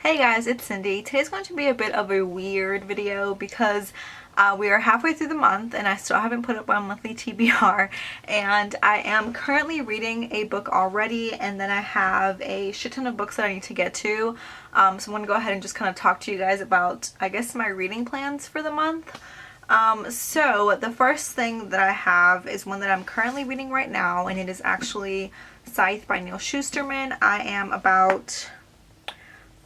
Hey guys, it's Cindy. Today's going to be a bit of a weird video because we are halfway through the month and I still haven't put up my monthly TBR, and I am currently reading a book already, and then I have a shit ton of books that I need to get to. So I'm going to go ahead and just kind of talk to you guys about, I guess, my reading plans for the month. So the first thing that I have is one that I'm currently reading right now, and it is actually Scythe by Neal Shusterman. I am about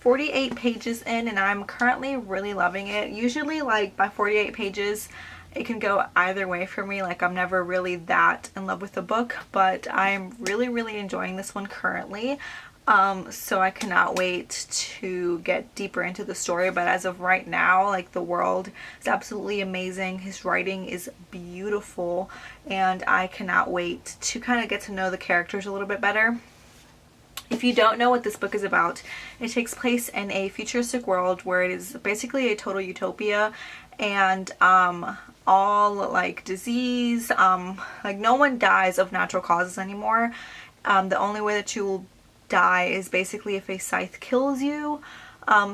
48 pages in and I'm currently really loving it. Usually like by 48 pages it can go either way for me, like I'm never really that in love with the book, but I'm really enjoying this one currently. So I cannot wait to get deeper into the story, but as of right now, like, the world is absolutely amazing. His writing is beautiful and I cannot wait to kind of get to know the characters a little bit better. If you don't know what this book is about, it takes place in a futuristic world where it is basically a total utopia, and all like disease, like no one dies of natural causes anymore. The only way that you will die is basically if a scythe kills you.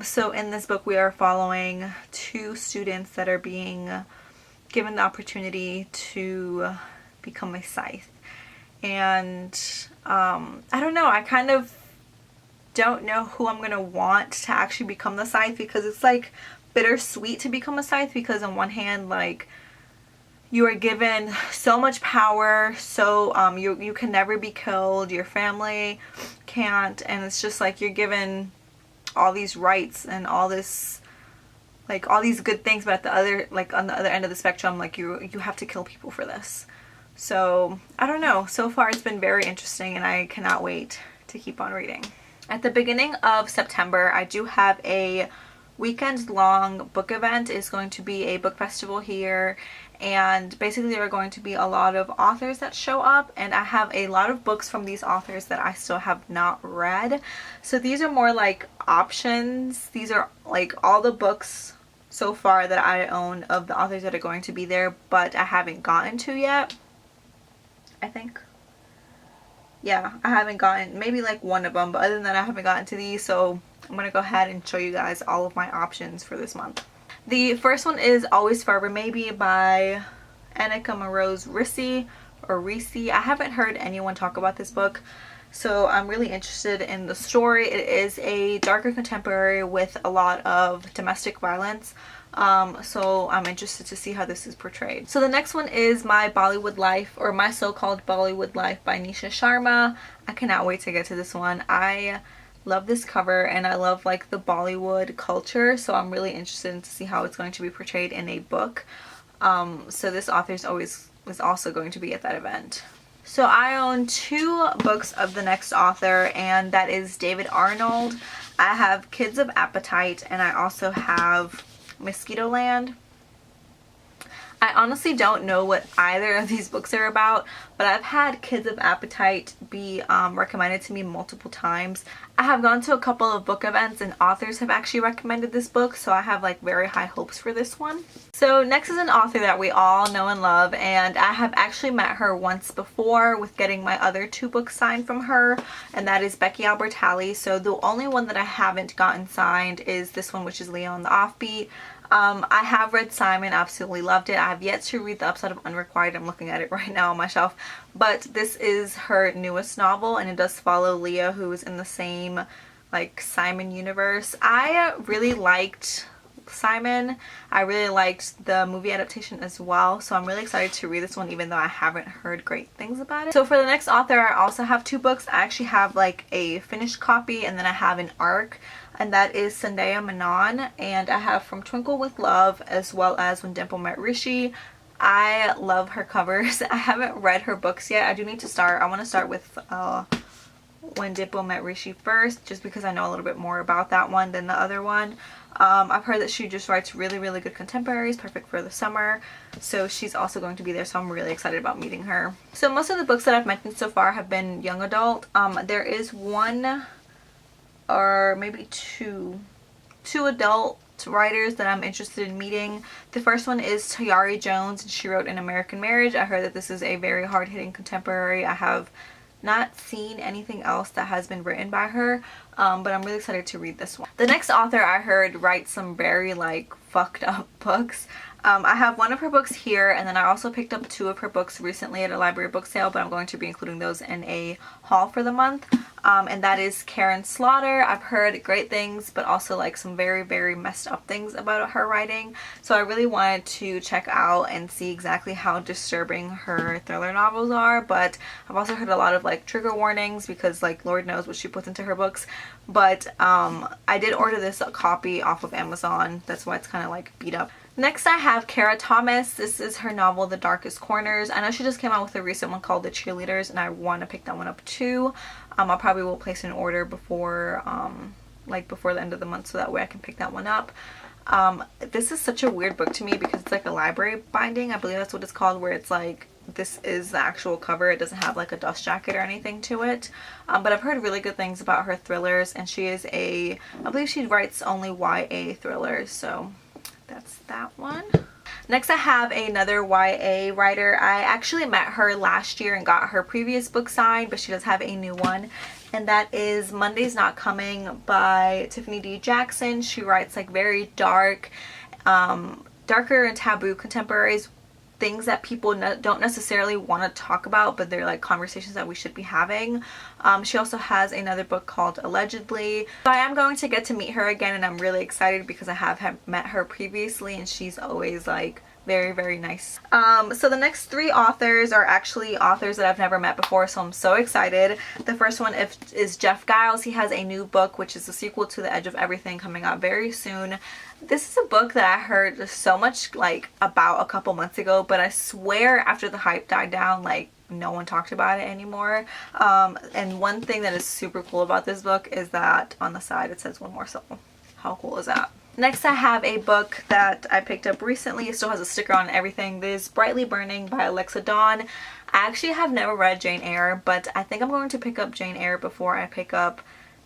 So in this book we are following two students that are being given the opportunity to become a scythe. And I don't know, I kind of don't know who I'm gonna want to actually become the scythe, because it's like bittersweet to become a scythe, because on one hand, like, you are given so much power, so you can never be killed, your family can't, and it's just like you're given all these rights and all this, like, all these good things, but at the other, like, on the other end of the spectrum, like, you have to kill people for this. So I don't know, so far it's been very interesting and I cannot wait to keep on reading. At the beginning of September I do have a weekend-long book event. It's going to be a book festival here, and basically there are going to be a lot of authors that show up, and I have a lot of books from these authors that I still have not read. So these are more like options. These are like all the books so far that I own of the authors that are going to be there, but I haven't gotten to yet. I think. Yeah, I haven't gotten maybe like one of them, but other than that I haven't gotten to these, so I'm going to go ahead and show you guys all of my options for this month. The first one is Always Forever Maybe by Annika Moroz Ricci, or Ricci. I haven't heard anyone talk about this book, so I'm really interested in the story. It is a darker contemporary with a lot of domestic violence. So I'm interested to see how this is portrayed. So the next one is My Bollywood Life, or My So-Called Bollywood Life by Nisha Sharma. I cannot wait to get to this one. I love this cover and I love like the Bollywood culture, so I'm really interested to see how it's going to be portrayed in a book. So this author is also going to be at that event. So I own two books of the next author, and that is David Arnold. I have Kids of Appetite and I also have Mosquitoland. I honestly don't know what either of these books are about, but I've had Kids of Appetite be recommended to me multiple times. I have gone to a couple of book events and authors have actually recommended this book, so I have like very high hopes for this one. So next is an author that we all know and love, and I have actually met her once before with getting my other two books signed from her, and that is Becky Albertalli. So the only one that I haven't gotten signed is this one, which is Leo and the Offbeat. I have read Simon, absolutely loved it. I have yet to read The Upside of Unrequited. I'm looking at it right now on my shelf. But this is her newest novel, and it does follow Leah, who is in the same like Simon universe. I really liked Simon. I really liked the movie adaptation as well, so I'm really excited to read this one, even though I haven't heard great things about it. So for the next author, I also have two books. I actually have like a finished copy and then I have an ARC, and that is Sandhya Menon, and I have From Twinkle with Love as well as When Dimple Met Rishi. I love her covers. I haven't read her books yet. I do need to start. I want to start with When Dimple Met Rishi first, just because I know a little bit more about that one than the other one. I've heard that she just writes really good contemporaries, perfect for the summer, so she's also going to be there, so I'm really excited about meeting her. So most of the books that I've mentioned so far have been young adult. There is one or maybe two adult writers that I'm interested in meeting. The first one is Tayari Jones, and she wrote An American Marriage. I heard that this is a very hard-hitting contemporary. I have not seen anything else that has been written by her. but I'm really excited to read this one. The next author I heard writes some very like fucked up books. I have one of her books here, and then I also picked up 2 of her books recently at a library book sale, but I'm going to be including those in a haul for the month. And that is Karen Slaughter. I've heard great things, but also like some very, very messed up things about her writing. So I really wanted to check out and see exactly how disturbing her thriller novels are. But I've also heard a lot of like trigger warnings because like Lord knows what she puts into her books. But I did order this copy off of Amazon. That's why it's kind of like beat up. Next I have Kara Thomas. This is her novel The Darkest Corners. I know she just came out with a recent one called The Cheerleaders, and I want to pick that one up too. I probably will place an order before before the end of the month, so that way I can pick that one up. This is such a weird book to me because it's like a library binding. I believe that's what it's called, where it's like this is the actual cover. It doesn't have like a dust jacket or anything to it. But I've heard really good things about her thrillers, and she is I believe she writes only YA thrillers, so that's that one. Next I have another YA writer. I actually met her last year and got her previous book signed, but she does have a new one, and that is Monday's Not Coming by Tiffany D. Jackson. She writes like very dark, darker and taboo contemporaries, things that people don't necessarily want to talk about, but they're like conversations that we should be having. She also has another book called Allegedly. So I am going to get to meet her again, and I'm really excited because I have met her previously, and she's always like very, very nice. So the next 3 authors are actually authors that I've never met before, so I'm so excited. The first one is Jeff Giles. He has a new book, which is the sequel to The Edge of Everything, coming out very soon. This is a book that I heard so much like about a couple months ago, but I swear after the hype died down, like no one talked about it anymore. And one thing that is super cool about this book is that on the side it says one more soul. How cool is that? Next I have a book that I picked up recently. It still has a sticker on and everything. This is Brightly Burning by Alexa Dawn. I actually have never read Jane Eyre, but I think I'm going to pick up Jane Eyre before I pick up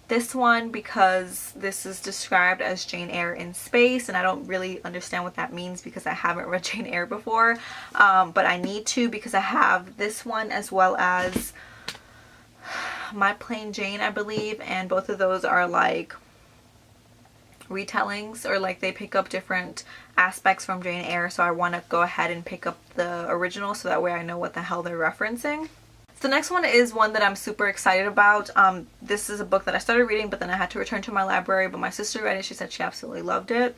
this one, because this is described as Jane Eyre in space, and I don't really understand what that means because I haven't read Jane Eyre before. But I need to, because I have this one as well as My Plain Jane, I believe, and both of those are like retellings, or like they pick up different aspects from Jane Eyre, so I want to go ahead and pick up the original so that way I know what the hell they're referencing. So the next one is one that I'm super excited about. This is a book that I started reading, but then I had to return to my library, but my sister read it. She said she absolutely loved it.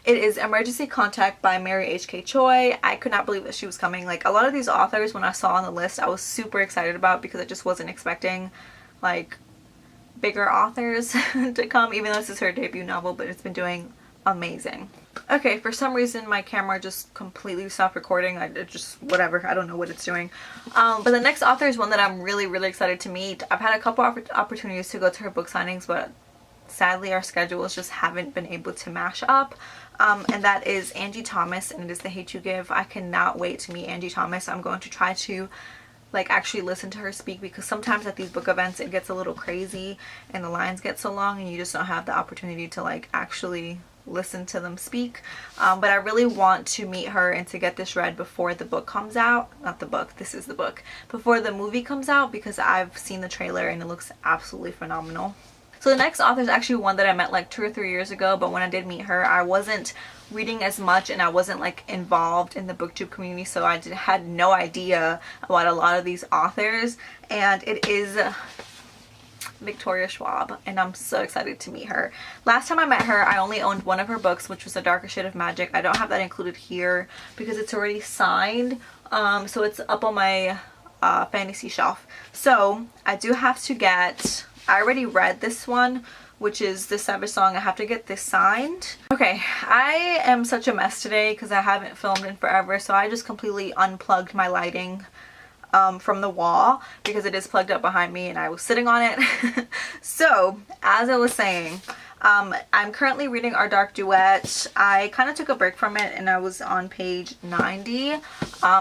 It is Emergency Contact by Mary H.K. Choi. I could not believe that she was coming. Like, a lot of these authors, when I saw on the list, I was super excited about, because I just wasn't expecting like bigger authors to come, even though this is her debut novel, but it's been doing amazing. Okay, for some reason my camera just completely stopped recording. It just, whatever, I don't know what it's doing. But the next author is one that I'm really, really excited to meet. I've had a couple opportunities to go to her book signings, but sadly our schedules just haven't been able to mash up. And that is Angie Thomas, and it is The Hate You Give. I cannot wait to meet Angie Thomas. I'm going to try to like actually listen to her speak, because sometimes at these book events it gets a little crazy and the lines get so long and you just don't have the opportunity to like actually listen to them speak. But I really want to meet her and to get this read before the book comes out. Not the book, this is the book. Before the movie comes out, because I've seen the trailer and it looks absolutely phenomenal. So the next author is actually one that I met like 2 or 3 years ago, but when I did meet her, I wasn't reading as much and I wasn't like involved in the booktube community, so I had no idea about a lot of these authors, and it is Victoria Schwab, and I'm so excited to meet her. Last time I met her, I only owned one of her books, which was A Darker Shade of Magic. I don't have that included here because it's already signed, so it's up on my fantasy shelf. So I do have to get, I already read this one, which is The Savage Song. I have to get this signed. Okay, I am such a mess today because I haven't filmed in forever, so I just completely unplugged my lighting from the wall because it is plugged up behind me and I was sitting on it. So, as I was saying, I'm currently reading Our Dark Duet. I kind of took a break from it and I was on page 90.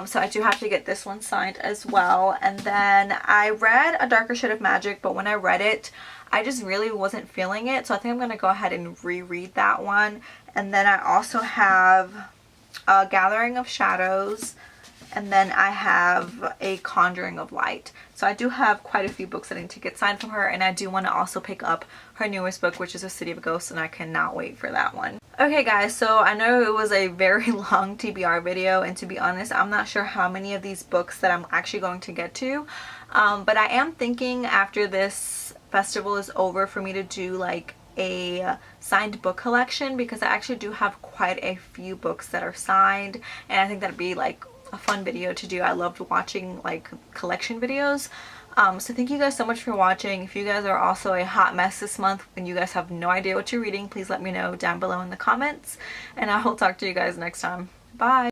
So I do have to get this one signed as well. And then I read A Darker Shade of Magic, but when I read it, I just really wasn't feeling it. So I think I'm going to go ahead and reread that one. And then I also have Gathering of Shadows And then I have A Conjuring of Light. So I do have quite a few books that I need to get signed from her, and I do want to also pick up her newest book, which is A City of Ghosts, and I cannot wait for that one. Okay guys, so I know it was a very long TBR video, and to be honest, I'm not sure how many of these books that I'm actually going to get to, but I am thinking after this festival is over for me to do like a signed book collection, because I actually do have quite a few books that are signed, and I think that'd be like a fun video to do. I loved watching like collection videos. So thank you guys so much for watching. If you guys are also a hot mess this month and you guys have no idea what you're reading, please let me know down below in the comments, and I will talk to you guys next time. Bye!